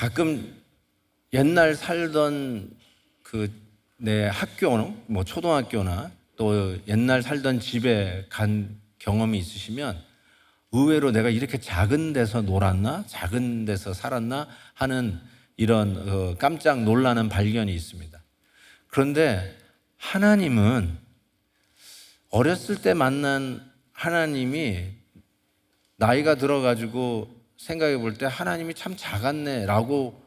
가끔 옛날 살던 그 내 학교, 뭐 초등학교나 또 옛날 살던 집에 간 경험이 있으시면 의외로 내가 이렇게 작은 데서 놀았나? 작은 데서 살았나? 하는 이런 깜짝 놀라는 발견이 있습니다. 그런데 하나님은 어렸을 때 만난 하나님이 나이가 들어가지고 생각해 볼 때 하나님이 참 작았네 라고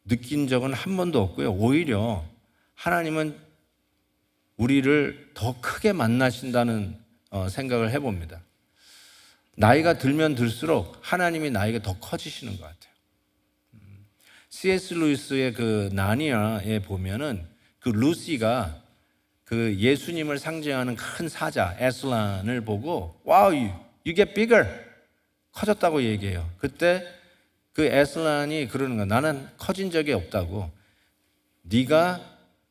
느낀 적은 한 번도 없고요. 오히려 하나님은 우리를 더 크게 만나신다는 생각을 해봅니다. 나이가 들면 들수록 하나님이 나이가 더 커지시는 것 같아요. C.S. 루이스의 그 나니아에 보면은 그 루시가 그 예수님을 상징하는 큰 사자 에슬란을 보고 Wow, you get bigger. 커졌다고 얘기해요. 그때 그 에슬란이 그러는 거야. 나는 커진 적이 없다고. 네가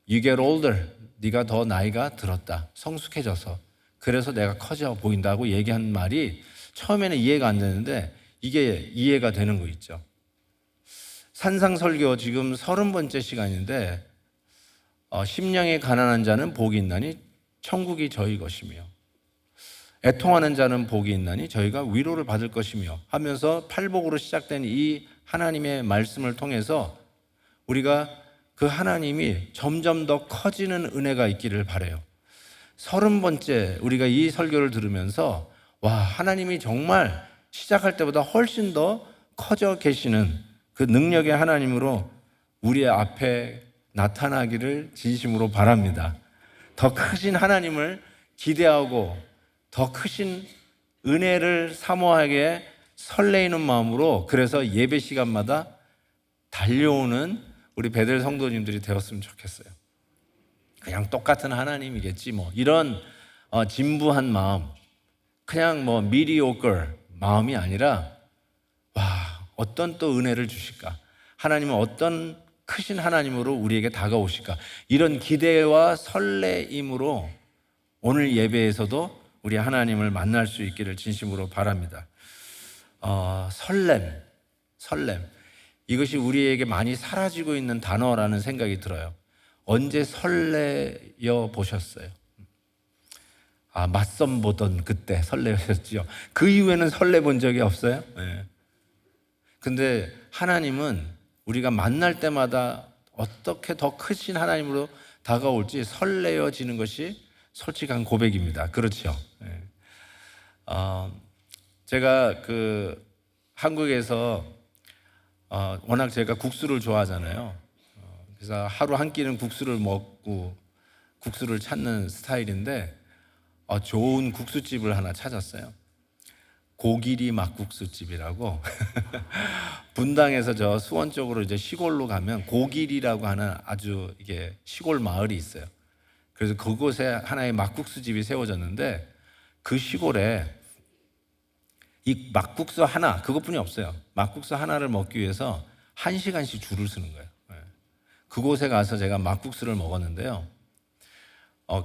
you get older. 네가 더 나이가 들었다. 성숙해져서. 그래서 내가 커져 보인다고 얘기한 말이 처음에는 이해가 안 되는데 이게 이해가 되는 거 있죠. 산상설교 지금 30번째 시간인데 심령이 가난한 자는 복이 있나니 천국이 저희 것이며 애통하는 자는 복이 있나니 저희가 위로를 받을 것이며 하면서 팔복으로 시작된 이 하나님의 말씀을 통해서 우리가 그 하나님이 점점 더 커지는 은혜가 있기를 바라요. 30번째 우리가 이 설교를 들으면서 와, 하나님이 정말 시작할 때보다 훨씬 더 커져 계시는 그 능력의 하나님으로 우리 앞에 나타나기를 진심으로 바랍니다. 더 크신 하나님을 기대하고 더 크신 은혜를 사모하게 설레이는 마음으로 그래서 예배 시간마다 달려오는 우리 베델 성도님들이 되었으면 좋겠어요. 그냥 똑같은 하나님이겠지 뭐 이런 진부한 마음, 그냥 뭐 mediocre 마음이 아니라 와, 어떤 또 은혜를 주실까? 하나님은 어떤 크신 하나님으로 우리에게 다가오실까? 이런 기대와 설레임으로 오늘 예배에서도 우리 하나님을 만날 수 있기를 진심으로 바랍니다. 설렘. 이것이 우리에게 많이 사라지고 있는 단어라는 생각이 들어요. 언제 설레어 보셨어요? 맞선 보던 그때 설레셨죠. 그 이후에는 설레 본 적이 없어요. 네. 근데 하나님은 우리가 만날 때마다 어떻게 더 크신 하나님으로 다가올지 설레어지는 것이 솔직한 고백입니다. 그렇죠. 네. 제가 그 한국에서 워낙 제가 국수를 좋아하잖아요. 그래서 하루 한 끼는 국수를 먹고 국수를 찾는 스타일인데 좋은 국수집을 하나 찾았어요. 고기리 막국수집이라고 분당에서 저 수원 쪽으로 이제 시골로 가면 고기리라고 하는 아주 이게 시골 마을이 있어요. 그래서 그곳에 하나의 막국수집이 세워졌는데 그 시골에 이 막국수 하나, 그것뿐이 없어요. 막국수 하나를 먹기 위해서 1시간씩 줄을 서는 거예요. 그곳에 가서 제가 막국수를 먹었는데요.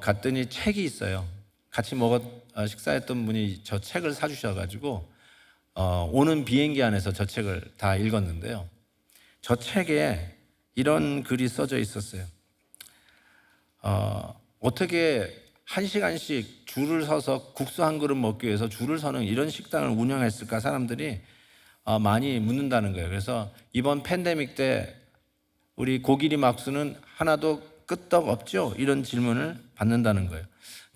갔더니 책이 있어요. 같이 식사했던 분이 저 책을 사주셔가지고 오는 비행기 안에서 저 책을 다 읽었는데요. 저 책에 이런 글이 써져 있었어요. 어떻게 1시간씩 줄을 서서 국수 한 그릇 먹기 위해서 줄을 서는 이런 식당을 운영했을까 사람들이 많이 묻는다는 거예요. 그래서 이번 팬데믹 때 우리 고기리 막수는 하나도 끄떡 없죠? 이런 질문을 받는다는 거예요.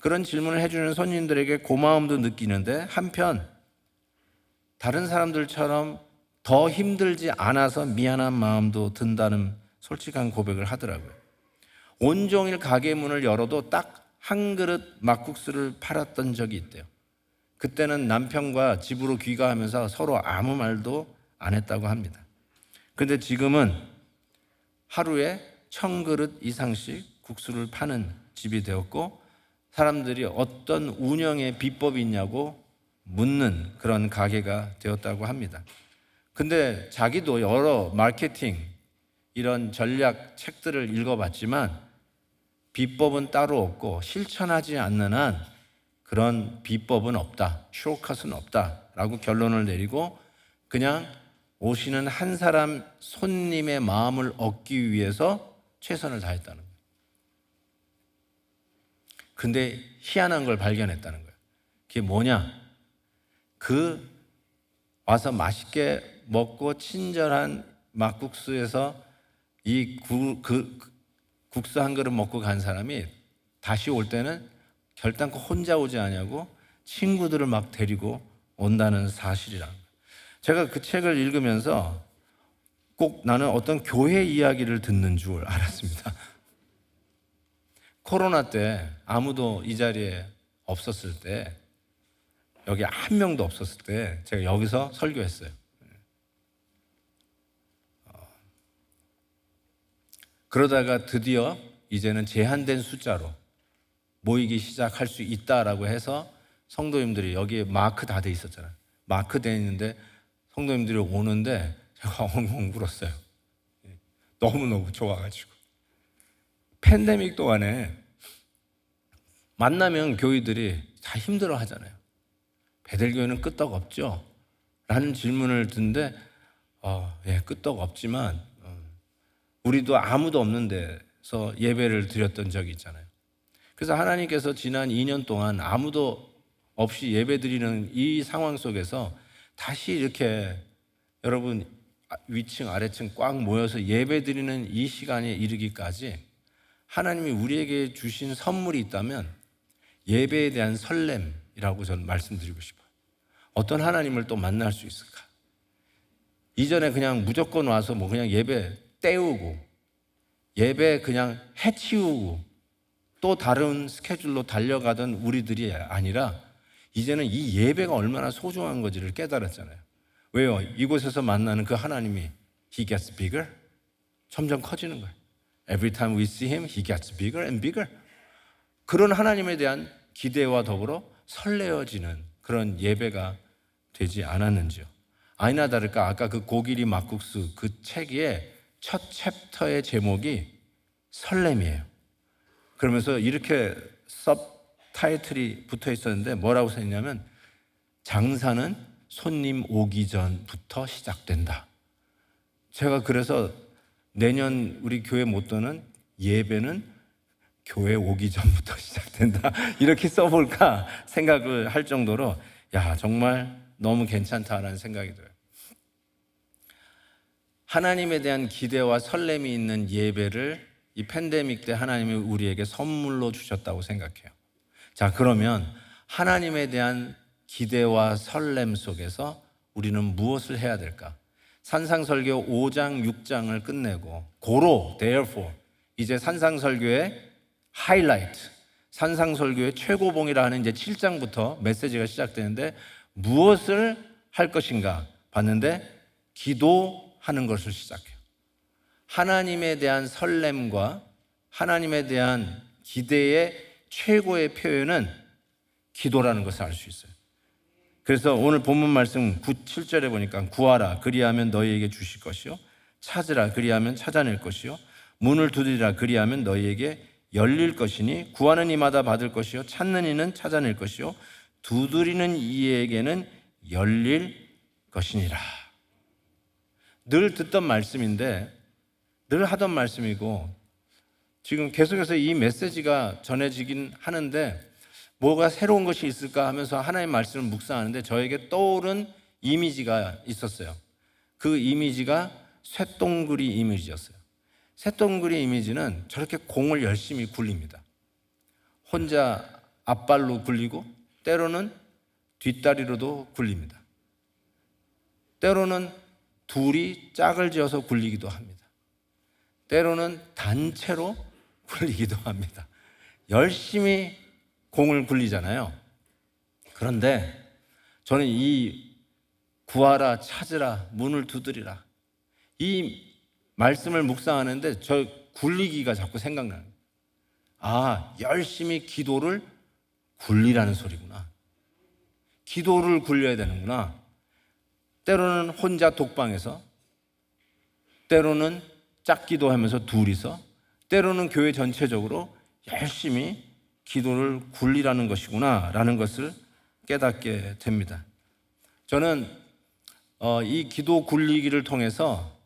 그런 질문을 해주는 손님들에게 고마움도 느끼는데 한편 다른 사람들처럼 더 힘들지 않아서 미안한 마음도 든다는 솔직한 고백을 하더라고요. 온종일 가게 문을 열어도 딱 한 그릇 막국수를 팔았던 적이 있대요. 그때는 남편과 집으로 귀가하면서 서로 아무 말도 안 했다고 합니다. 그런데 지금은 하루에 1000그릇 이상씩 국수를 파는 집이 되었고 사람들이 어떤 운영의 비법이 있냐고 묻는 그런 가게가 되었다고 합니다. 근데 자기도 여러 마케팅 이런 전략 책들을 읽어봤지만 비법은 따로 없고 실천하지 않는 한 그런 비법은 없다, 쇼컷은 없다라고 결론을 내리고 그냥 오시는 한 사람 손님의 마음을 얻기 위해서 최선을 다했다는 거예요. 근데 희한한 걸 발견했다는 거예요. 그게 뭐냐? 그 와서 맛있게 먹고 친절한 막국수에서 국수 한 그릇 먹고 간 사람이 다시 올 때는 결단코 혼자 오지 않냐고 친구들을 막 데리고 온다는 사실이란 거예요. 제가 그 책을 읽으면서 꼭 나는 어떤 교회 이야기를 듣는 줄 알았습니다. 코로나 때 아무도 이 자리에 없었을 때, 여기 한 명도 없었을 때 제가 여기서 설교했어요. 그러다가 드디어 이제는 제한된 숫자로 모이기 시작할 수 있다라고 해서 성도님들이, 여기에 마크 다 돼 있었잖아요. 마크 돼 있는데 성도님들이 오는데 제가 엉엉 울었어요. 너무너무 좋아가지고. 팬데믹 동안에 만나면 교회들이 다 힘들어 하잖아요. 베델교회는 끄떡 없죠? 라는 질문을 듣는데 예, 끄떡 없지만 우리도 아무도 없는 데서 예배를 드렸던 적이 있잖아요. 그래서 하나님께서 지난 2년 동안 아무도 없이 예배 드리는 이 상황 속에서 다시 이렇게 여러분 위층 아래층 꽉 모여서 예배 드리는 이 시간에 이르기까지 하나님이 우리에게 주신 선물이 있다면 예배에 대한 설렘이라고 저는 말씀드리고 싶어요. 어떤 하나님을 또 만날 수 있을까? 이전에 그냥 무조건 와서 뭐 그냥 예배 때우고 예배 그냥 해치우고 또 다른 스케줄로 달려가던 우리들이 아니라 이제는 이 예배가 얼마나 소중한 건지를 깨달았잖아요. 왜요? 이곳에서 만나는 그 하나님이 He gets bigger. 점점 커지는 거예요. Every time we see Him, He gets bigger and bigger. 그런 하나님에 대한 기대와 더불어 설레어지는 그런 예배가 되지 않았는지요. 아니나 다를까 아까 그 고기리 막국수 그 책의 첫 챕터의 제목이 설렘이에요. 그러면서 이렇게 서브타이틀이 붙어 있었는데 뭐라고 써있냐면 장사는 손님 오기 전부터 시작된다. 제가 그래서 내년 우리 교회 모토는 예배는 교회 오기 전부터 시작된다. 이렇게 써볼까 생각을 할 정도로 야 정말 너무 괜찮다라는 생각이 들어요. 하나님에 대한 기대와 설렘이 있는 예배를 이 팬데믹 때 하나님이 우리에게 선물로 주셨다고 생각해요. 자, 그러면 하나님에 대한 기대와 설렘 속에서 우리는 무엇을 해야 될까? 산상설교 5장, 6장을 끝내고 고로, therefore 이제 산상설교의 하이라이트, 산상설교의 최고봉이라 하는 이제 7장부터 메시지가 시작되는데 무엇을 할 것인가 봤는데 기도하는 것을 시작해요. 하나님에 대한 설렘과 하나님에 대한 기대의 최고의 표현은 기도라는 것을 알 수 있어요. 그래서 오늘 본문 말씀 9, 7절에 보니까 구하라 그리하면 너희에게 주실 것이요 찾으라 그리하면 찾아낼 것이요 문을 두드리라 그리하면 너희에게 열릴 것이니 구하는 이마다 받을 것이요 찾는 이는 찾아낼 것이요 두드리는 이에게는 열릴 것이니라. 늘 듣던 말씀인데 늘 하던 말씀이고 지금 계속해서 이 메시지가 전해지긴 하는데 뭐가 새로운 것이 있을까 하면서 하나님의 말씀을 묵상하는데 저에게 떠오른 이미지가 있었어요. 그 이미지가 쇳덩구리 이미지였어요. 쇳덩구리 이미지는 저렇게 공을 열심히 굴립니다. 혼자 앞발로 굴리고 때로는 뒷다리로도 굴립니다. 때로는 둘이 짝을 지어서 굴리기도 합니다. 때로는 단체로 굴리기도 합니다. 열심히 공을 굴리잖아요. 그런데 저는 이 구하라, 찾으라, 문을 두드리라 이 말씀을 묵상하는데 저 굴리기가 자꾸 생각나는 거예요. 아, 열심히 기도를 굴리라는 소리구나. 기도를 굴려야 되는구나. 때로는 혼자 독방에서, 때로는 짝기도 하면서 둘이서, 때로는 교회 전체적으로 열심히 기도를 굴리라는 것이구나 라는 것을 깨닫게 됩니다. 저는 이 기도 굴리기를 통해서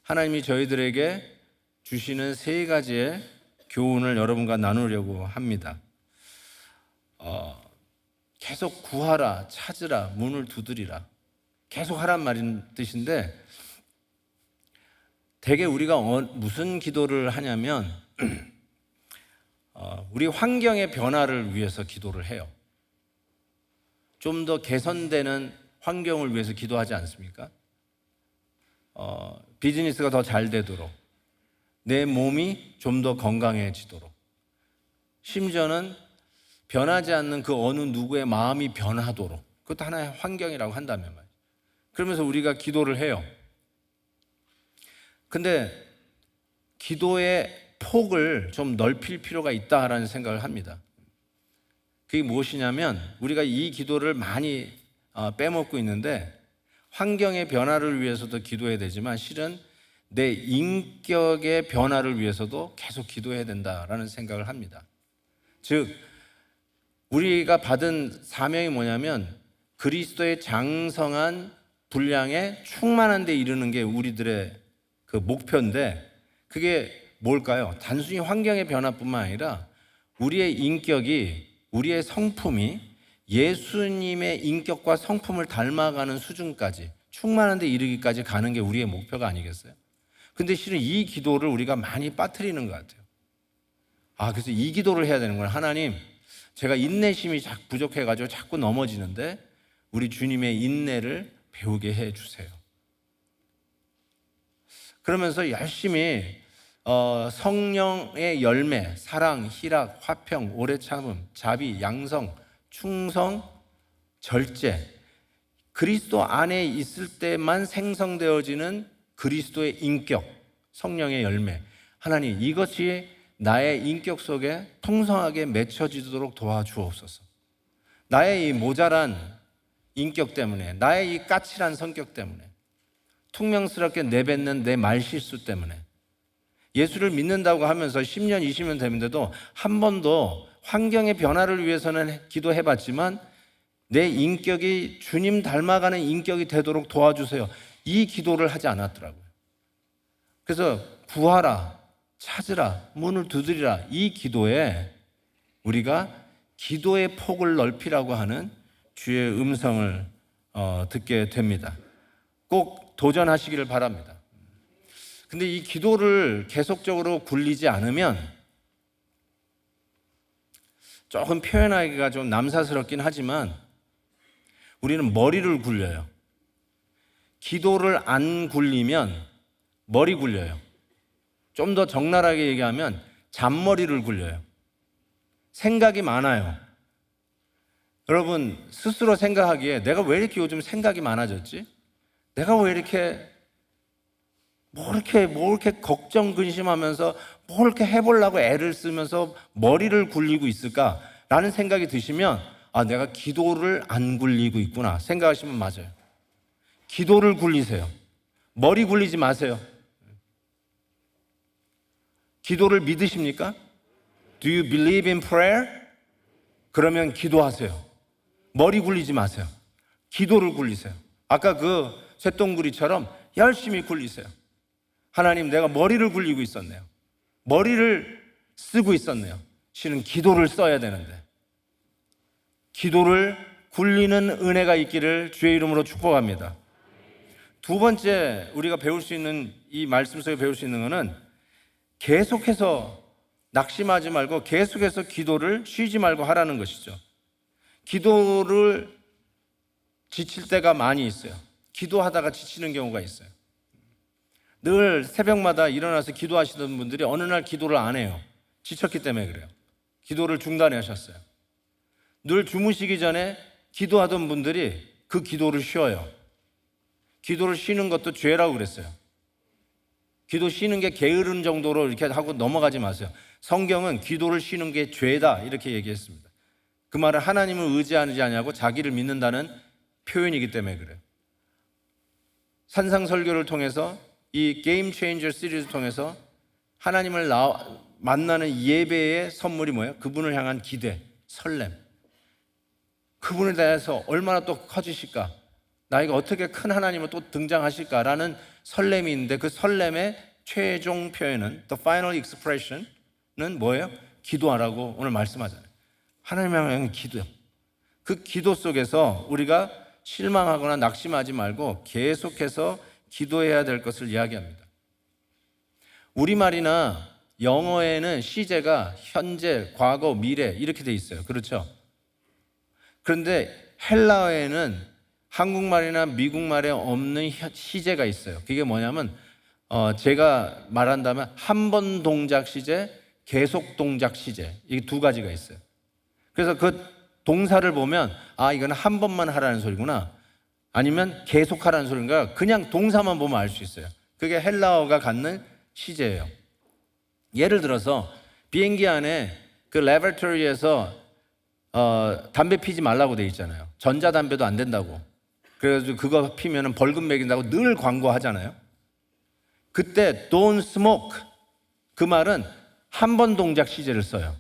하나님이 저희들에게 주시는 세 가지의 교훈을 여러분과 나누려고 합니다. 계속 구하라, 찾으라, 문을 두드리라. 계속 하란 말인 뜻인데, 대개 우리가 무슨 기도를 하냐면 우리 환경의 변화를 위해서 기도를 해요. 좀 더 개선되는 환경을 위해서 기도하지 않습니까? 비즈니스가 더 잘 되도록, 내 몸이 좀 더 건강해지도록, 심지어는 변하지 않는 그 어느 누구의 마음이 변하도록, 그것도 하나의 환경이라고 한다면 말이에요. 그러면서 우리가 기도를 해요. 근데 기도의 폭을 좀 넓힐 필요가 있다라는 생각을 합니다. 그게 무엇이냐면, 우리가 이 기도를 많이 빼먹고 있는데, 환경의 변화를 위해서도 기도해야 되지만 실은 내 인격의 변화를 위해서도 계속 기도해야 된다라는 생각을 합니다. 즉, 우리가 받은 사명이 뭐냐면 그리스도의 장성한 분량에 충만한 데 이르는 게 우리들의 그 목표인데, 그게 뭘까요? 단순히 환경의 변화뿐만 아니라 우리의 인격이, 우리의 성품이 예수님의 인격과 성품을 닮아가는 수준까지, 충만한 데 이르기까지 가는 게 우리의 목표가 아니겠어요? 근데 실은 이 기도를 우리가 많이 빠뜨리는 것 같아요. 그래서 이 기도를 해야 되는 거예요. 하나님, 제가 인내심이 부족해가지고 자꾸 넘어지는데 우리 주님의 인내를 배우게 해주세요. 그러면서 열심히 성령의 열매, 사랑, 희락, 화평, 오래 참음, 자비, 양성, 충성, 절제, 그리스도 안에 있을 때만 생성되어지는 그리스도의 인격, 성령의 열매, 하나님, 이것이 나의 인격 속에 통성하게 맺혀지도록 도와주옵소서. 나의 이 모자란 인격 때문에, 나의 이 까칠한 성격 때문에, 퉁명스럽게 내뱉는 내 말실수 때문에, 예수를 믿는다고 하면서 10년, 20년 되는데도 한 번도 환경의 변화를 위해서는 기도해봤지만 내 인격이 주님 닮아가는 인격이 되도록 도와주세요, 이 기도를 하지 않았더라고요. 그래서 구하라, 찾으라, 문을 두드리라, 이 기도에 우리가 기도의 폭을 넓히라고 하는 주의 음성을 듣게 됩니다. 꼭 도전하시기를 바랍니다. 근데 이 기도를 계속적으로 굴리지 않으면, 조금 표현하기가 좀 남사스럽긴 하지만 우리는 머리를 굴려요. 기도를 안 굴리면 머리 굴려요. 좀 더 적나라하게 얘기하면 잔머리를 굴려요. 생각이 많아요. 여러분 스스로 생각하기에 내가 왜 이렇게 요즘 생각이 많아졌지? 내가 왜 이렇게 뭐 이렇게 걱정 근심하면서 뭐 이렇게 해보려고 애를 쓰면서 머리를 굴리고 있을까라는 생각이 드시면 내가 기도를 안 굴리고 있구나 생각하시면 맞아요. 기도를 굴리세요. 머리 굴리지 마세요. 기도를 믿으십니까? Do you believe in prayer? 그러면 기도하세요. 머리 굴리지 마세요. 기도를 굴리세요. 아까 그 쇳덩구리처럼 열심히 굴리세요. 하나님, 내가 머리를 굴리고 있었네요. 머리를 쓰고 있었네요. 실은 기도를 써야 되는데, 기도를 굴리는 은혜가 있기를 주의 이름으로 축복합니다. 두 번째 우리가 배울 수 있는, 이 말씀 속에 배울 수 있는 것은 계속해서 낙심하지 말고 계속해서 기도를 쉬지 말고 하라는 것이죠. 기도를 지칠 때가 많이 있어요. 기도하다가 지치는 경우가 있어요. 늘 새벽마다 일어나서 기도하시던 분들이 어느 날 기도를 안 해요. 지쳤기 때문에 그래요. 기도를 중단하셨어요. 늘 주무시기 전에 기도하던 분들이 그 기도를 쉬어요. 기도를 쉬는 것도 죄라고 그랬어요. 기도 쉬는 게 게으른 정도로 이렇게 하고 넘어가지 마세요. 성경은 기도를 쉬는 게 죄다 이렇게 얘기했습니다. 그 말은 하나님을 의지하지 않냐고 자기를 믿는다는 표현이기 때문에 그래요. 산상설교를 통해서, 이 게임 체인저 시리즈를 통해서 하나님을 만나는 예배의 선물이 뭐예요? 그분을 향한 기대, 설렘. 그분에 대해서 얼마나 또 커지실까? 나에게 어떻게 큰 하나님은 또 등장하실까라는 설렘이 있는데, 그 설렘의 최종 표현은, the final expression은 뭐예요? 기도하라고 오늘 말씀하잖아요. 하나님을 향한 기도요. 그 기도 속에서 우리가 실망하거나 낙심하지 말고 계속해서 기도해야 될 것을 이야기합니다. 우리말이나 영어에는 시제가 현재, 과거, 미래 이렇게 돼 있어요. 그렇죠? 그런데 헬라어에는 한국말이나 미국말에 없는 시제가 있어요. 그게 뭐냐면 제가 말한다면 한 번 동작 시제, 계속 동작 시제, 이게 두 가지가 있어요. 그래서 그 동사를 보면 이건 한 번만 하라는 소리구나, 아니면 계속 하라는 소리인가, 그냥 동사만 보면 알 수 있어요. 그게 헬라어가 갖는 시제예요. 예를 들어서 비행기 안에 그 레버토리에서 담배 피지 말라고 돼 있잖아요. 전자담배도 안 된다고. 그래가지고 그거 피면 벌금 매긴다고 늘 광고하잖아요. 그때 don't smoke, 그 말은 한 번 동작 시제를 써요.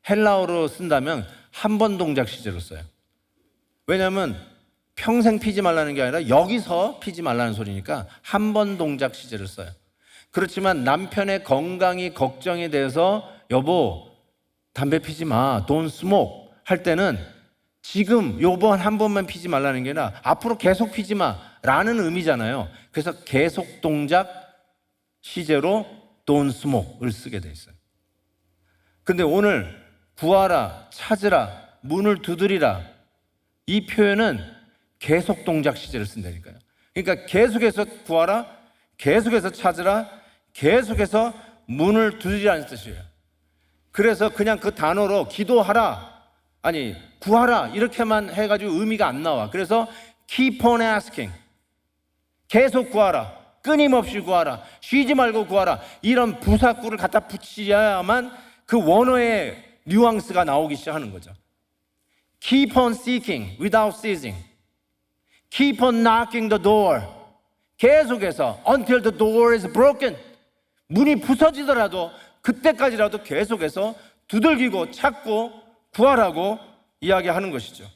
헬라어로 쓴다면 한 번 동작 시제로 써요. 왜냐하면 평생 피지 말라는 게 아니라 여기서 피지 말라는 소리니까 한 번 동작 시제를 써요. 그렇지만 남편의 건강이 걱정이 돼서 여보 담배 피지 마, don't smoke 할 때는 지금 요번 한 번만 피지 말라는 게 아니라 앞으로 계속 피지 마라는 의미잖아요. 그래서 계속 동작 시제로 don't smoke을 쓰게 돼 있어요. 근데 오늘 구하라, 찾으라, 문을 두드리라, 이 표현은 계속 동작 시제를 쓴다니까요. 그러니까 계속해서 구하라, 계속해서 찾으라, 계속해서 문을 두드리라는 뜻이에요. 그래서 그냥 그 단어로 기도하라, 아니 구하라 이렇게만 해가지고 의미가 안 나와. 그래서 keep on asking, 계속 구하라, 끊임없이 구하라, 쉬지 말고 구하라, 이런 부사구를 갖다 붙여야만 그 원어의 뉘앙스가 나오기 시작하는 거죠. Keep on seeking without ceasing, keep on knocking the door, 계속해서 until the door is broken, 문이 부서지더라도 그때까지라도 계속해서 두들기고 찾고 구하라고 이야기하는 것이죠.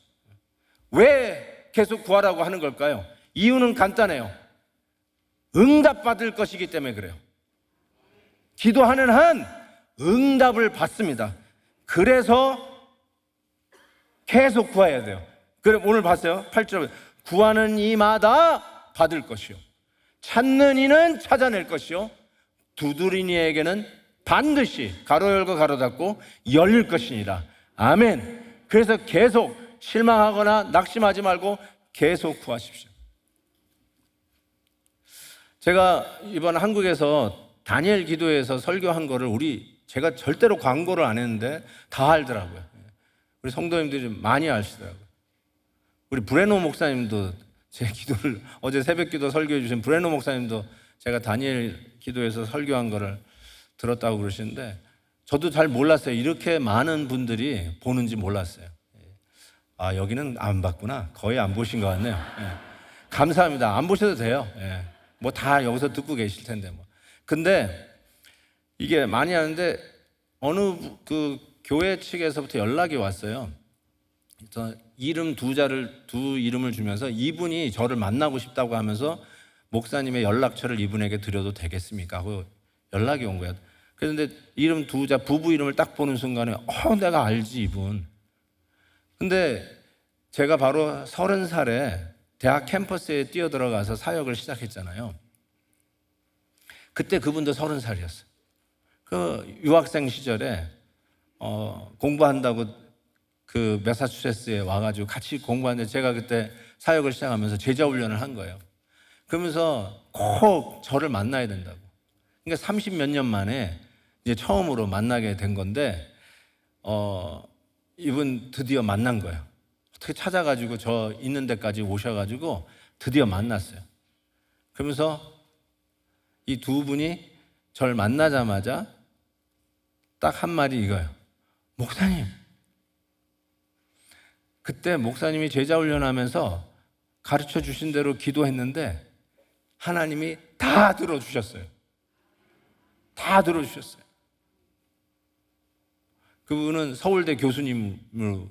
왜 계속 구하라고 하는 걸까요? 이유는 간단해요. 응답받을 것이기 때문에 그래요. 기도하는 한 응답을 받습니다. 그래서 계속 구해야 돼요. 그래 오늘 봤어요? 8절, 구하는 이마다 받을 것이요, 찾는 이는 찾아낼 것이요, 두드리는 이에게는 반드시 가로 열고 가로 닫고 열릴 것이니라. 아멘. 그래서 계속 실망하거나 낙심하지 말고 계속 구하십시오. 제가 이번 한국에서 다니엘 기도에서 설교한 거를 제가 절대로 광고를 안 했는데 다 알더라고요. 우리 성도님들이 많이 아시더라고요. 우리 브레노 목사님도 제 기도를, 어제 새벽 기도 설교해 주신 브레노 목사님도 제가 다니엘 기도에서 설교한 거를 들었다고 그러시는데, 저도 잘 몰랐어요. 이렇게 많은 분들이 보는지 몰랐어요. 여기는 안 봤구나. 거의 안 보신 것 같네요. 감사합니다. 안 보셔도 돼요. 뭐 다 여기서 듣고 계실 텐데 뭐. 근데 이게 많이 하는데 어느 그 교회 측에서부터 연락이 왔어요. 그래서 두 이름을 주면서 이분이 저를 만나고 싶다고 하면서 목사님의 연락처를 이분에게 드려도 되겠습니까 하고 연락이 온 거예요. 그런데 이름 두자, 부부 이름을 딱 보는 순간에 내가 알지 이분. 근데 제가 바로 30살에 대학 캠퍼스에 뛰어들어가서 사역을 시작했잖아요. 그때 그분도 30살이었어요. 그 유학생 시절에 공부한다고 그 매사추세츠에 와가지고 같이 공부하는데, 제가 그때 사역을 시작하면서 제자 훈련을 한 거예요. 그러면서 꼭 저를 만나야 된다고. 그러니까 30몇 년 만에 이제 처음으로 만나게 된 건데, 이분 드디어 만난 거예요. 어떻게 찾아가지고 저 있는 데까지 오셔가지고 드디어 만났어요. 그러면서 이 두 분이 저를 만나자마자 딱 한 말이 이거예요. 목사님. 그때 목사님이 제자 훈련하면서 가르쳐 주신 대로 기도했는데 하나님이 다 들어주셨어요. 다 들어주셨어요. 그분은 서울대 교수님으로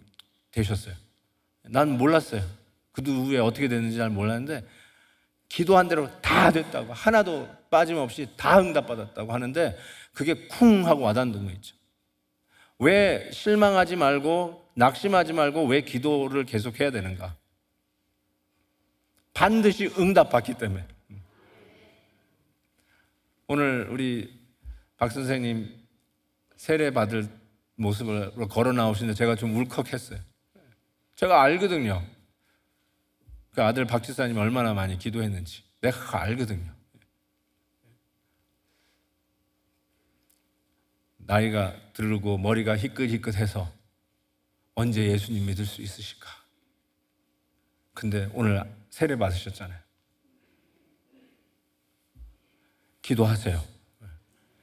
되셨어요. 난 몰랐어요. 그 후에 어떻게 됐는지 잘 몰랐는데 기도한 대로 다 됐다고, 하나도 빠짐없이 다 응답받았다고 하는데 그게 쿵 하고 와닿는 거 있죠. 왜 실망하지 말고 낙심하지 말고 왜 기도를 계속해야 되는가? 반드시 응답받기 때문에. 오늘 우리 박 선생님 세례 받을 모습으로 걸어 나오시는데 제가 좀 울컥했어요. 제가 알거든요. 그 아들 박 지사님 얼마나 많이 기도했는지 내가 그거 알거든요. 나이가 들고 머리가 희끗희끗해서 언제 예수님 믿을 수 있으실까? 근데 오늘 세례 받으셨잖아요. 기도하세요.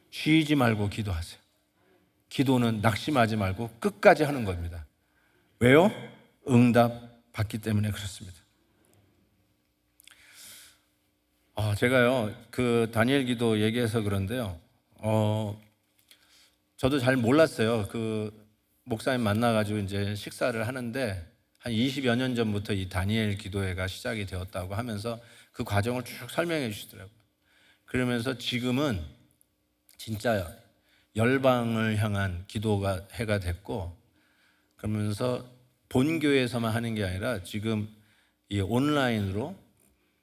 쉬지 말고 기도하세요. 기도는 낙심하지 말고 끝까지 하는 겁니다. 왜요? 응답 받기 때문에 그렇습니다. 제가요, 그 다니엘 기도 얘기해서 그런데요, 저도 잘 몰랐어요. 그 목사님 만나가지고 이제 식사를 하는데 한 20여 년 전부터 이 다니엘 기도회가 시작이 되었다고 하면서 그 과정을 쭉 설명해 주시더라고요. 그러면서 지금은 진짜 열방을 향한 기도가 해가 됐고, 그러면서 본교회에서만 하는 게 아니라 지금 이 온라인으로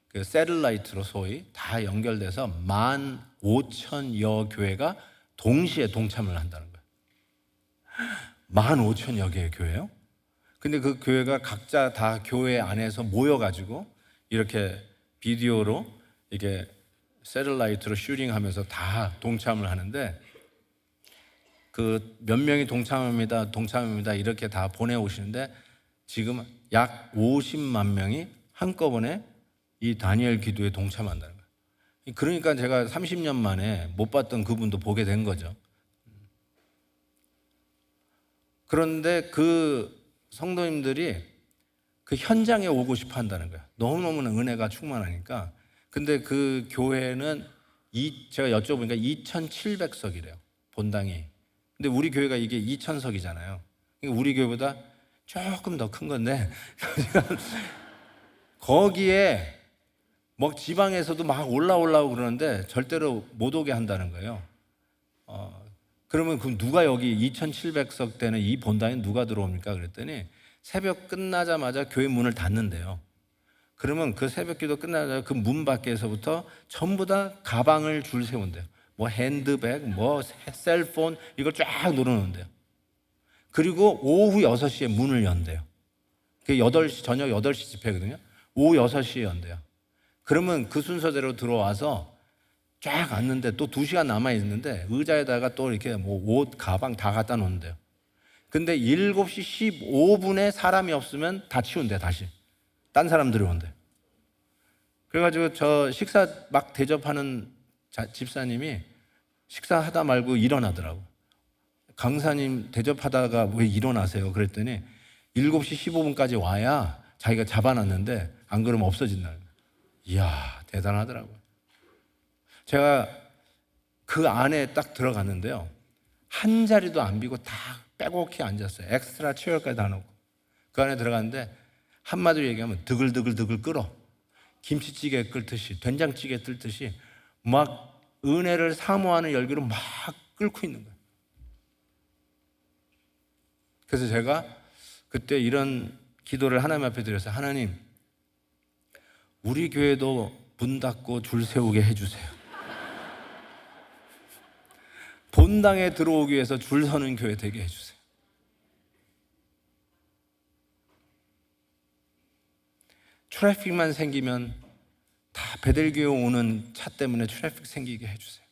그 새틀라이트로 소위 다 연결돼서 15,000여 교회가 동시에 동참을 한다는 거예요. 15,000여 개의 교회요? 근데 그 교회가 각자 다 교회 안에서 모여가지고 이렇게 비디오로 이게 새틀라이트로 슈팅하면서 다 동참을 하는데, 그 몇 명이 동참합니다 이렇게 다 보내오시는데 지금 약 50만 명이 한꺼번에 이 다니엘 기도에 동참한다는 거예요. 그러니까 제가 30년 만에 못 봤던 그분도 보게 된 거죠. 그런데 그 성도님들이 그 현장에 오고 싶어 한다는 거예요. 너무너무 은혜가 충만하니까. 근데 그 교회는 제가 여쭤보니까 2,700석이래요, 본당이. 근데 우리 교회가 이게 2,000석이잖아요. 우리 교회보다 조금 더 큰 건데 거기에 뭐 지방에서도 막 올라오려고 그러는데 절대로 못 오게 한다는 거예요. 그러면 그럼 누가 여기 2,700석 되는 이 본당에 누가 들어옵니까? 그랬더니 새벽 끝나자마자 교회 문을 닫는데요. 그러면 그 새벽 기도 끝나자마자 그 문 밖에서부터 전부 다 가방을 줄 세운대요. 뭐 핸드백, 뭐 셀폰 이걸 쫙 놓아놓는데요. 그리고 오후 6시에 문을 연대요. 그게 저녁 8시 집회거든요. 오후 6시에 연대요. 그러면 그 순서대로 들어와서 쫙 앉는데 또 2시간 남아있는데 의자에다가 또 이렇게 뭐 옷, 가방 다 갖다 놓는데요. 근데 7시 15분에 사람이 없으면 다 치운대, 다시. 딴 사람 들어온대. 그래가지고 저 식사 막 대접하는 집사님이 식사하다 말고 일어나더라고. 강사님 대접하다가 왜 일어나세요? 그랬더니 7시 15분까지 와야 자기가 잡아놨는데 안 그러면 없어진다. 이야, 대단하더라고요. 제가 그 안에 딱 들어갔는데요, 한 자리도 안 비고 다 빼곡히 앉았어요. 엑스트라 체어까지 다 놓고. 그 안에 들어갔는데 한마디로 얘기하면 드글드글 끓어. 김치찌개 끓듯이, 된장찌개 끓듯이 막 은혜를 사모하는 열기로 막 끓고 있는 거예요. 그래서 제가 그때 이런 기도를 하나님 앞에 드렸어요. 하나님, 우리 교회도 문 닫고 줄 세우게 해주세요. 본당에 들어오기 위해서 줄 서는 교회 되게 해주세요. 트래픽만 생기면 다 베델교회 오는 차 때문에 트래픽 생기게 해주세요.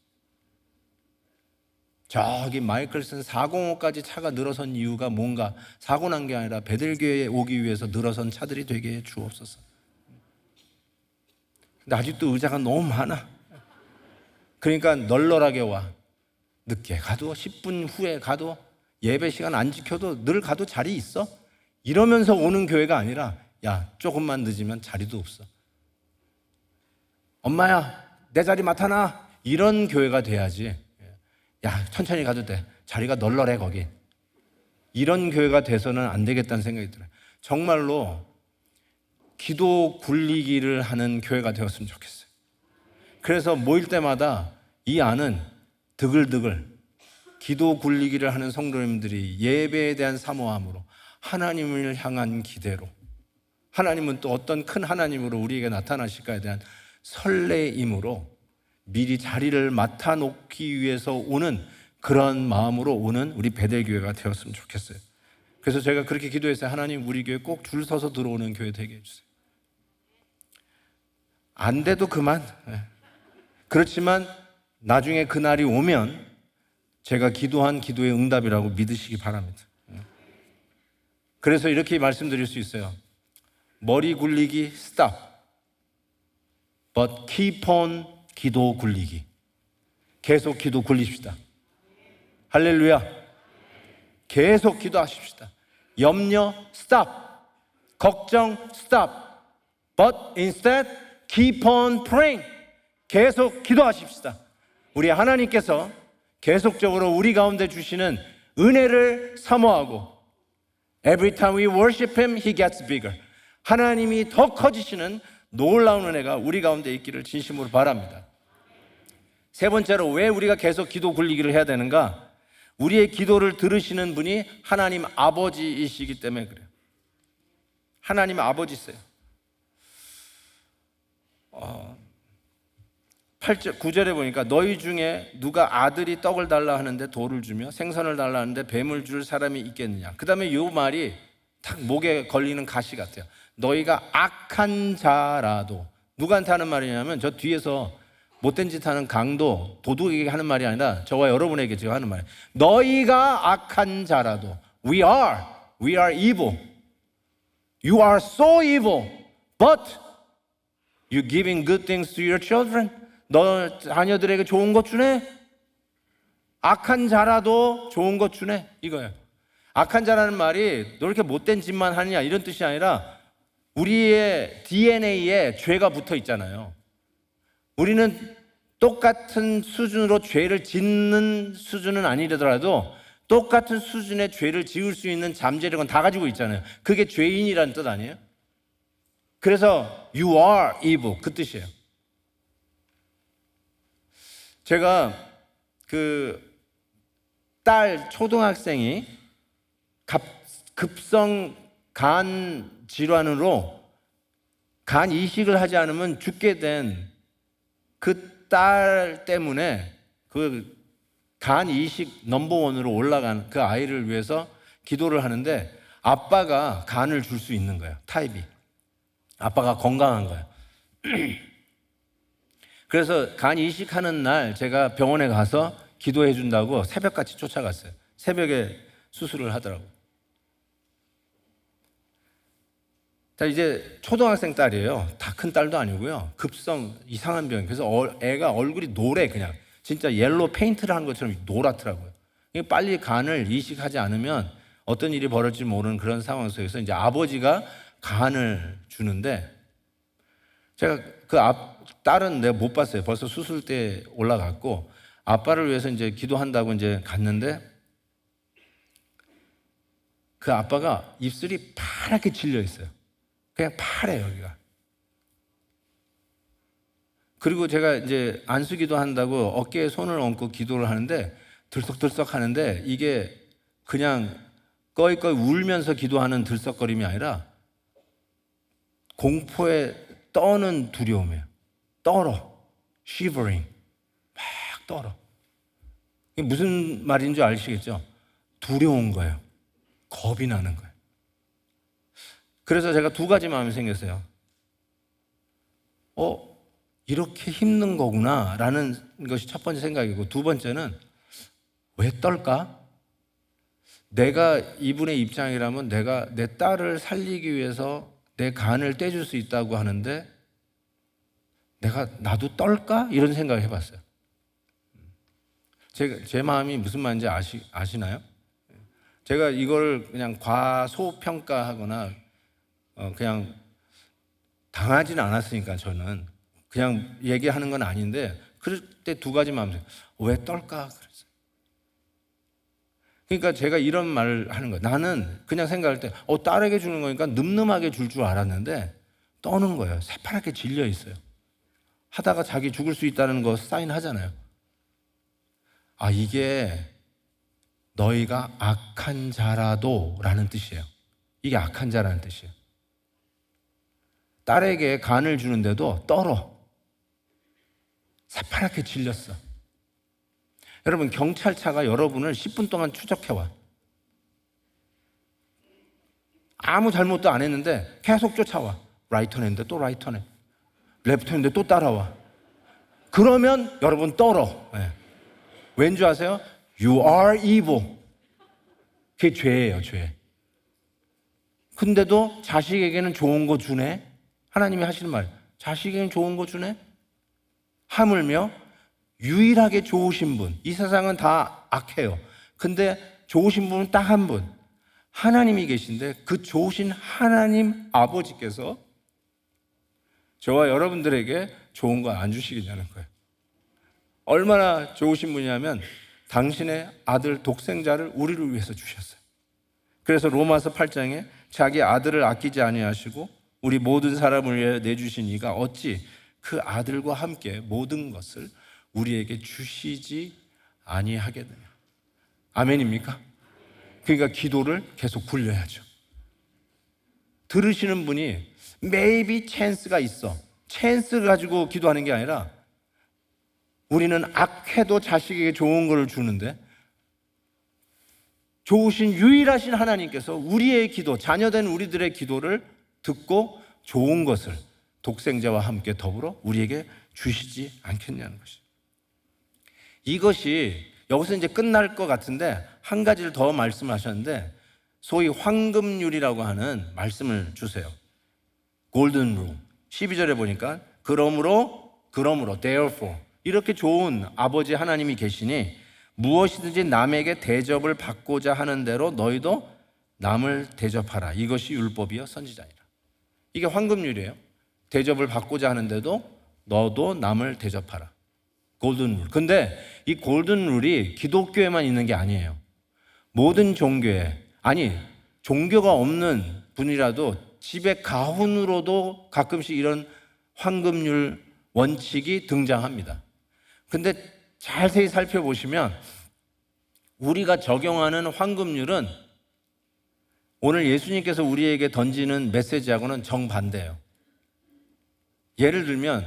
저기 마이클슨 405까지 차가 늘어선 이유가 뭔가 사고 난 게 아니라 베델교회에 오기 위해서 늘어선 차들이 되게 해 주옵소서. 근데 아직도 의자가 너무 많아. 그러니까 널널하게 와. 늦게 가도 10분 후에 가도 예배 시간 안 지켜도 늘 가도 자리 있어. 이러면서 오는 교회가 아니라 야, 조금만 늦으면 자리도 없어. 엄마야, 내 자리 맡아놔. 이런 교회가 돼야지. 야, 천천히 가도 돼. 자리가 널널해 거기. 이런 교회가 돼서는 안 되겠다는 생각이 들어요. 정말로 기도 굴리기를 하는 교회가 되었으면 좋겠어요. 그래서 모일 때마다 이 안은 드글드글 기도 굴리기를 하는 성도님들이 예배에 대한 사모함으로 하나님을 향한 기대로, 하나님은 또 어떤 큰 하나님으로 우리에게 나타나실까에 대한 설레임으로 미리 자리를 맡아놓기 위해서 오는 그런 마음으로 오는 우리 베델교회가 되었으면 좋겠어요. 그래서 제가 그렇게 기도했어요. 하나님, 우리 교회 꼭 줄 서서 들어오는 교회 되게 해주세요. 안 돼도 그만. 그렇지만 나중에 그날이 오면 제가 기도한 기도의 응답이라고 믿으시기 바랍니다. 그래서 이렇게 말씀드릴 수 있어요. 머리 굴리기 stop, but keep on 기도 굴리기. 계속 기도 굴립시다. 할렐루야. 계속 기도하십시다. 염려 stop, 걱정 stop, but instead keep on praying. 계속 기도하십시다. 우리 하나님께서 계속적으로 우리 가운데 주시는 은혜를 사모하고 every time we worship Him, He gets bigger. 하나님이 더 커지시는 놀라운 은혜가 우리 가운데 있기를 진심으로 바랍니다. 세 번째로 왜 우리가 계속 기도 굴리기를 해야 되는가? 우리의 기도를 들으시는 분이 하나님 아버지이시기 때문에 그래요. 하나님 아버지세요. 8절, 9절에 보니까 너희 중에 누가 아들이 떡을 달라 하는데 돌을 주며 생선을 달라 하는데 뱀을 줄 사람이 있겠느냐. 그 다음에 이 말이 딱 목에 걸리는 가시 같아요. 너희가 악한 자라도. 누구한테 하는 말이냐면 저 뒤에서 못된 짓 하는 강도, 도둑에게 하는 말이 아니라 저와 여러분에게 제가 하는 말이에요. 너희가 악한 자라도. We are evil. You are so evil. But you giving good things to your children. 너 자녀들에게 좋은 것 주네? 악한 자라도 좋은 것 주네? 이거예요. 악한 자라는 말이 너 이렇게 못된 짓만 하느냐 이런 뜻이 아니라 우리의 DNA에 죄가 붙어 있잖아요. 우리는 똑같은 수준으로 죄를 짓는 수준은 아니더라도 똑같은 수준의 죄를 지을 수 있는 잠재력은 다 가지고 있잖아요. 그게 죄인이라는 뜻 아니에요? 그래서 you are evil 그 뜻이에요. 제가 그 딸 초등학생이 급성 간 질환으로 간 이식을 하지 않으면 죽게 된 그 딸 때문에 그 간 이식 넘버원으로 올라간 그 아이를 위해서 기도를 하는데 아빠가 간을 줄 수 있는 거예요. 타입이. 아빠가 건강한 거예요. 그래서 간 이식하는 날 제가 병원에 가서 기도해 준다고 새벽같이 쫓아갔어요. 새벽에 수술을 하더라고요. 자, 이제 초등학생 딸이에요. 다 큰 딸도 아니고요. 급성 이상한 병. 그래서 애가 얼굴이 노래 그냥. 진짜 옐로 페인트를 한 것처럼 노랗더라고요. 빨리 간을 이식하지 않으면 어떤 일이 벌어질지 모르는 그런 상황 속에서 이제 아버지가 간을 주는데 제가 그 딸은 내가 못 봤어요. 벌써 수술대 올라갔고 아빠를 위해서 이제 기도한다고 이제 갔는데 그 아빠가 입술이 파랗게 질려 있어요. 그냥 파래요, 여기가. 그리고 제가 이제 안수기도 한다고 어깨에 손을 얹고 기도를 하는데 들썩들썩 하는데 이게 그냥 꺼이꺼이 울면서 기도하는 들썩거림이 아니라 공포에 떠는 두려움이에요. 떨어. shivering. 막 떨어. 이게 무슨 말인 줄 아시겠죠? 두려운 거예요. 겁이 나는 거예요. 그래서 제가 두 가지 마음이 생겼어요. 이렇게 힘든 거구나 라는 것이 첫 번째 생각이고 두 번째는 왜 떨까? 내가 이분의 입장이라면 내가 내 딸을 살리기 위해서 내 간을 떼줄 수 있다고 하는데 나도 떨까? 이런 생각을 해봤어요. 제 마음이 무슨 말인지 아시나요? 제가 이걸 그냥 과소평가하거나 그냥 당하지는 않았으니까 저는 그냥 얘기하는 건 아닌데 그럴 때 두 가지 마음이 왜 떨까? 그랬어요. 그러니까 제가 이런 말을 하는 거예요. 나는 그냥 생각할 때 딸에게 주는 거니까 늠름하게 줄 알았는데 떠는 거예요. 새파랗게 질려 있어요. 하다가 자기 죽을 수 있다는 거 사인하잖아요. 아, 이게 너희가 악한 자라도 라는 뜻이에요. 이게 악한 자라는 뜻이에요. 딸에게 간을 주는데도 떨어. 새파랗게 질렸어. 여러분, 경찰차가 여러분을 10분 동안 추적해와. 아무 잘못도 안 했는데 계속 쫓아와. 라이터인데 또 라이터네. 레프트인데 또 따라와. 그러면 여러분 떨어. 네. 왠 줄 아세요? You are evil. 그게 죄예요, 죄. 근데도 자식에게는 좋은 거 주네. 하나님이 하시는 말, 자식에게는 좋은 거 주네. 하물며 유일하게 좋으신 분, 이 세상은 다 악해요. 근데 좋으신 분은 딱 한 분, 하나님이 계신데 그 좋으신 하나님 아버지께서 저와 여러분들에게 좋은 거 안 주시겠냐는 거예요. 얼마나 좋으신 분이냐면 당신의 아들 독생자를 우리를 위해서 주셨어요. 그래서 로마서 8장에 자기 아들을 아끼지 아니하시고 우리 모든 사람을 위해 내주신 이가 어찌 그 아들과 함께 모든 것을 우리에게 주시지 아니하겠느냐. 아멘입니까? 그러니까 기도를 계속 굴려야죠. 들으시는 분이 maybe chance가 있어. 찬스 가지고 기도하는 게 아니라 우리는 악해도 자식에게 좋은 걸 주는데 좋으신 유일하신 하나님께서 우리의 기도, 자녀된 우리들의 기도를 듣고 좋은 것을 독생자와 함께 더불어 우리에게 주시지 않겠냐는 것이죠. 이것이 여기서 이제 끝날 것 같은데 한 가지를 더 말씀하셨는데 소위 황금률이라고 하는 말씀을 주세요. 골든 룰. 12절에 보니까 그러므로 therefore 이렇게 좋은 아버지 하나님이 계시니 무엇이든지 남에게 대접을 받고자 하는 대로 너희도 남을 대접하라. 이것이 율법이요 선지자니라. 이게 황금률이에요. 대접을 받고자 하는데도 너도 남을 대접하라. 골든 룰. 근데 이 골든 룰이 기독교에만 있는 게 아니에요. 모든 종교에, 아니 종교가 없는 분이라도 집에 가훈으로도 가끔씩 이런 황금률 원칙이 등장합니다. 근데 자세히 살펴보시면 우리가 적용하는 황금률은 오늘 예수님께서 우리에게 던지는 메시지하고는 정반대예요. 예를 들면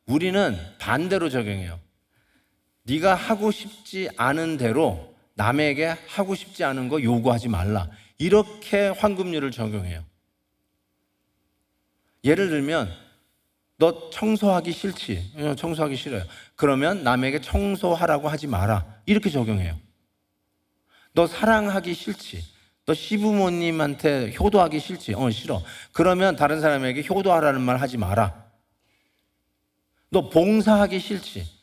우리는 반대로 적용해요. 네가 하고 싶지 않은 대로 남에게 하고 싶지 않은 거 요구하지 말라. 이렇게 황금률을 적용해요. 예를 들면 너 청소하기 싫지? 청소하기 싫어요. 그러면 남에게 청소하라고 하지 마라. 이렇게 적용해요. 너 사랑하기 싫지? 너 시부모님한테 효도하기 싫지? 싫어. 그러면 다른 사람에게 효도하라는 말 하지 마라. 너 봉사하기 싫지?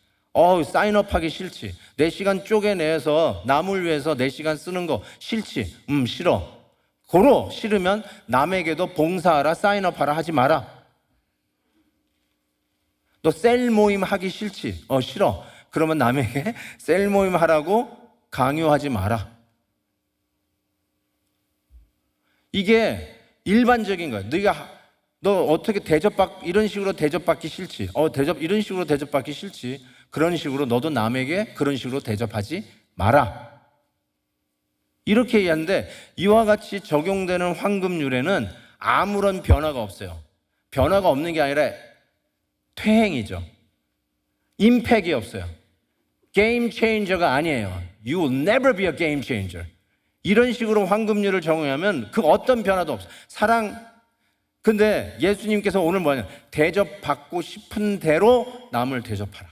사인업하기 싫지? 내 시간 쪼개내서 남을 위해서 내 시간 쓰는 거 싫지? 싫어. 고로 싫으면 남에게도 봉사하라, 사인업하라 하지 마라. 너 셀 모임 하기 싫지? 싫어. 그러면 남에게 셀 모임 하라고 강요하지 마라. 이게 일반적인 거야. 너 어떻게 이런 식으로 대접받기 싫지? 이런 식으로 대접받기 싫지? 그런 식으로 너도 남에게 그런 식으로 대접하지 마라. 이렇게 얘기하는데 이와 같이 적용되는 황금률에는 아무런 변화가 없어요. 변화가 없는 게 아니라 퇴행이죠. 임팩이 없어요. 게임 체인저가 아니에요. You will never be a game changer. 이런 식으로 황금률을 적용하면 그 어떤 변화도 없어요. 근데 예수님께서 오늘 뭐냐? 대접받고 싶은 대로 남을 대접하라.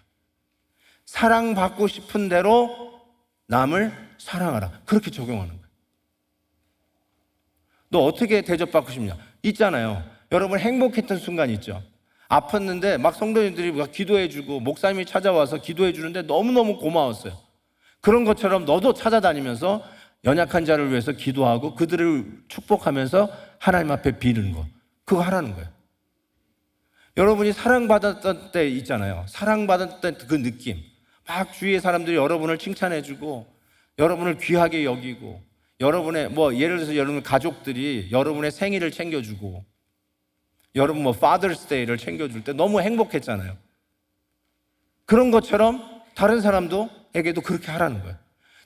사랑받고 싶은 대로 남을 사랑하라. 그렇게 적용하는 거예요. 너 어떻게 대접받고 싶냐? 있잖아요. 여러분 행복했던 순간 있죠? 아팠는데 막 성도님들이 기도해주고 목사님이 찾아와서 기도해주는데 너무너무 고마웠어요. 그런 것처럼 너도 찾아다니면서 연약한 자를 위해서 기도하고 그들을 축복하면서 하나님 앞에 비는 거. 그거 하라는 거예요. 여러분이 사랑받았던 때 있잖아요. 사랑받았던 때 그 느낌. 막 주위의 사람들이 여러분을 칭찬해주고 여러분을 귀하게 여기고 여러분의 예를 들어서 여러분 가족들이 여러분의 생일을 챙겨주고 여러분 뭐 Father's Day를 챙겨줄 때 너무 행복했잖아요. 그런 것처럼 다른 사람도에게도 그렇게 하라는 거예요.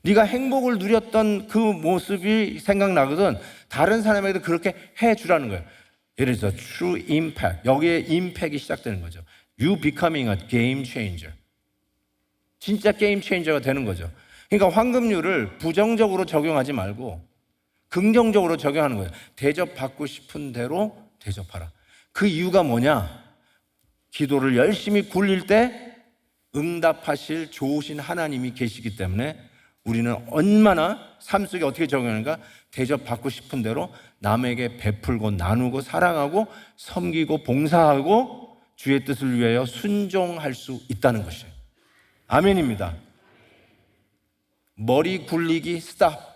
네가 행복을 누렸던 그 모습이 생각나거든 다른 사람에게도 그렇게 해주라는 거예요. 예를 들어서 true impact, 여기에 임팩이 시작되는 거죠. You becoming a game changer. 진짜 게임 체인저가 되는 거죠. 그러니까 황금률을 부정적으로 적용하지 말고 긍정적으로 적용하는 거예요. 대접받고 싶은 대로 대접하라. 그 이유가 뭐냐? 기도를 열심히 굴릴 때 응답하실 좋으신 하나님이 계시기 때문에 우리는 얼마나 삶 속에 어떻게 적용하는가? 대접받고 싶은 대로 남에게 베풀고 나누고 사랑하고 섬기고 봉사하고 주의 뜻을 위하여 순종할 수 있다는 것이에요. 아멘입니다. 머리 굴리기 스탑.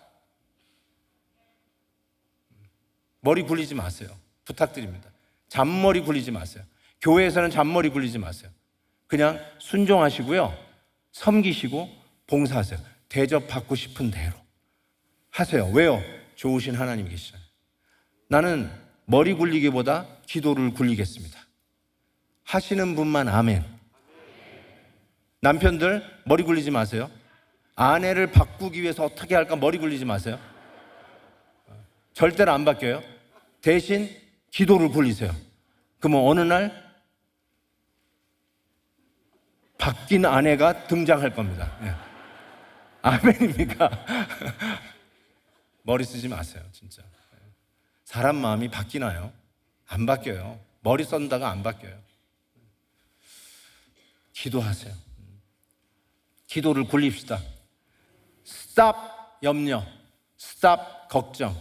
머리 굴리지 마세요. 부탁드립니다. 잔머리 굴리지 마세요. 교회에서는 잔머리 굴리지 마세요. 그냥 순종하시고요. 섬기시고 봉사하세요. 대접받고 싶은 대로 하세요. 왜요? 좋으신 하나님이 계시잖아요. 나는 머리 굴리기보다 기도를 굴리겠습니다. 하시는 분만 아멘. 남편들 머리 굴리지 마세요. 아내를 바꾸기 위해서 어떻게 할까 머리 굴리지 마세요. 절대로 안 바뀌어요. 대신 기도를 굴리세요. 그러면 어느 날 바뀐 아내가 등장할 겁니다. 네. 아멘입니까? 머리 쓰지 마세요, 진짜. 사람 마음이 바뀌나요? 안 바뀌어요. 머리 썼다가 안 바뀌어요. 기도하세요. 기도를 굴립시다. 스탑 염려, 스탑 걱정,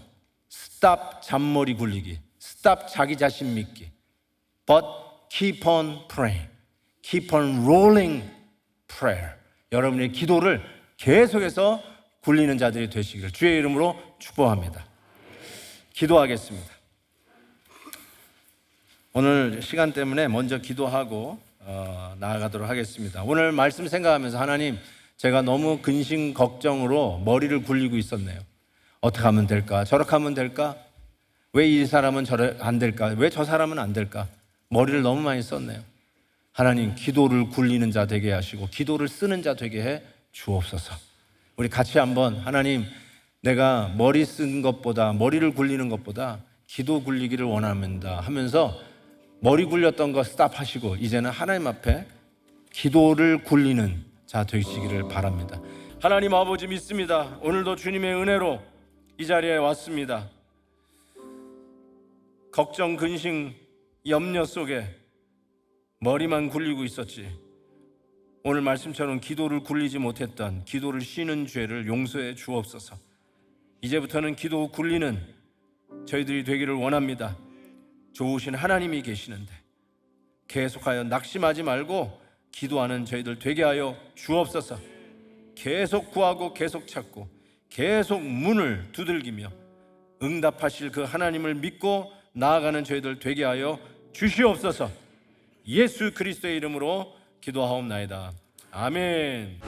스탑 잔머리 굴리기, 스탑 자기 자신 믿기. But keep on praying, keep on rolling prayer. 여러분의 기도를 계속해서 굴리는 자들이 되시기를 주의 이름으로 축복합니다. 기도하겠습니다. 오늘 시간 때문에 먼저 기도하고 나아가도록 하겠습니다. 오늘 말씀 생각하면서 하나님, 제가 너무 근심 걱정으로 머리를 굴리고 있었네요. 어떻게 하면 될까? 저렇게 하면 될까? 왜 이 사람은 안 될까? 왜 저 사람은 안 될까? 머리를 너무 많이 썼네요. 하나님, 기도를 굴리는 자 되게 하시고 기도를 쓰는 자 되게 해 주옵소서. 우리 같이 한번 하나님, 내가 머리 쓴 것보다 머리를 굴리는 것보다 기도 굴리기를 원합니다 하면서 머리 굴렸던 거 스탑하시고 이제는 하나님 앞에 기도를 굴리는 자 되시기를 바랍니다. 하나님 아버지 믿습니다. 오늘도 주님의 은혜로 이 자리에 왔습니다. 걱정, 근심, 염려 속에 머리만 굴리고 있었지. 오늘 말씀처럼 기도를 굴리지 못했던 기도를 쉬는 죄를 용서해 주옵소서. 이제부터는 기도 굴리는 저희들이 되기를 원합니다. 좋으신 하나님이 계시는데 계속하여 낙심하지 말고 기도하는 저희들 되게 하여 주옵소서. 계속 구하고 계속 찾고 계속 문을 두들기며 응답하실 그 하나님을 믿고 나아가는 저희들 되게 하여 주시옵소서. 예수 그리스도의 이름으로 기도하옵나이다. 아멘.